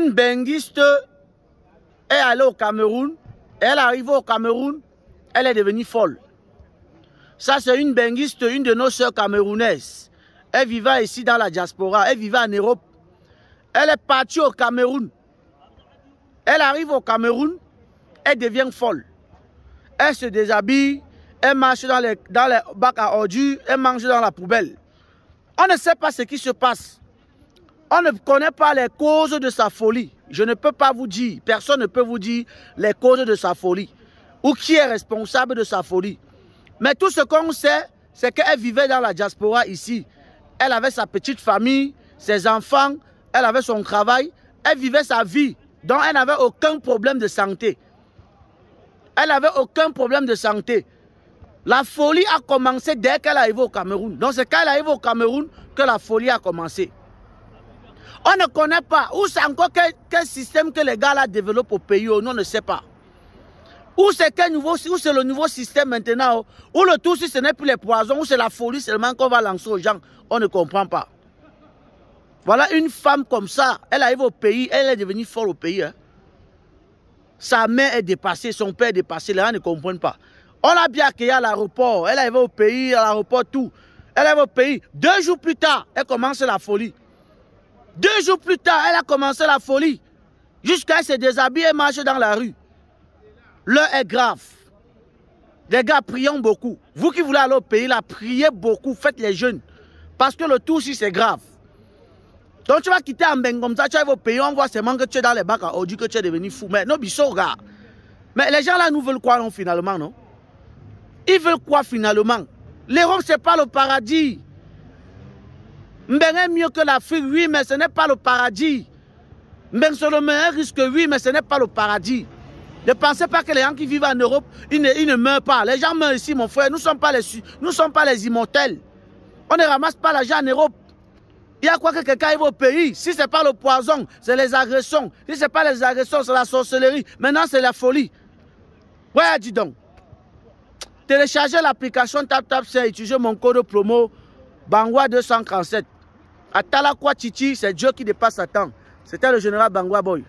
Une benguiste est allée au Cameroun. Elle arrive au Cameroun, elle est devenue folle. Ça, c'est une benguiste, une de nos sœurs camerounaises. Elle vivait ici dans la diaspora, elle vivait en Europe. Elle est partie au Cameroun. Elle arrive au Cameroun, elle devient folle. Elle se déshabille, elle marche dans les bacs à ordures, elle mange dans la poubelle. On ne sait pas ce qui se passe. On ne connaît pas les causes de sa folie. Je ne peux pas vous dire, personne ne peut vous dire les causes de sa folie. Ou qui est responsable de sa folie. Mais tout ce qu'on sait, c'est qu'elle vivait dans la diaspora ici. Elle avait sa petite famille, ses enfants, elle avait son travail, elle vivait sa vie. Donc elle n'avait aucun problème de santé. Elle n'avait aucun problème de santé. La folie a commencé dès qu'elle arrive au Cameroun. Donc c'est quand elle arrive au Cameroun que la folie a commencé. On ne connaît pas. Ou c'est encore quel système que les gars là développent au pays, on ne sait pas. Ou c'est le nouveau système maintenant, ou le tout si ce n'est plus les poisons, ou c'est la folie seulement qu'on va lancer aux gens. On ne comprend pas. Voilà une femme comme ça, elle arrive au pays, elle est devenue folle au pays. Hein. Sa mère est dépassée, son père est dépassé, les gens ne comprennent pas. On l'a bien accueilli à l'aéroport, elle arrive au pays, à l'aéroport, tout. Elle arrive au pays, 2 jours plus tard, elle commence la folie. 2 jours plus tard, elle a commencé la folie. Jusqu'à elle se déshabille et marche dans la rue. L'heure est grave. Les gars, prions beaucoup. Vous qui voulez aller au pays, là, priez beaucoup, faites les jeûnes. Parce que le tout aussi, c'est grave. Donc tu vas quitter un ben comme ça, tu vas au pays, on voit seulement que tu es dans les bacs à ordures, que tu es devenu fou. Mais non, biso, gars. Mais les gens là nous veulent quoi, non, finalement, non? Ils veulent quoi, finalement? L'Europe, ce n'est pas le paradis. Mbeng est mieux que l'Afrique, oui, mais ce n'est pas le paradis. Mbeng c'est le meilleur risque, oui, mais ce n'est pas le paradis. Ne pensez pas que les gens qui vivent en Europe, ils ne meurent pas. Les gens meurent ici, mon frère. Nous ne sommes pas les immortels. On ne ramasse pas l'argent en Europe. Il y a quoi que quelqu'un arrive au pays. Si ce n'est pas le poison, c'est les agressions. Si ce n'est pas les agressions, c'est la sorcellerie. Maintenant, c'est la folie. Ouais, dis donc. Téléchargez l'application TapTap, c'est utiliser mon code promo Bangwa 237. Atala quoi Titi, c'est Dieu qui dépasse Satan. C'était le général Bangwa Boy.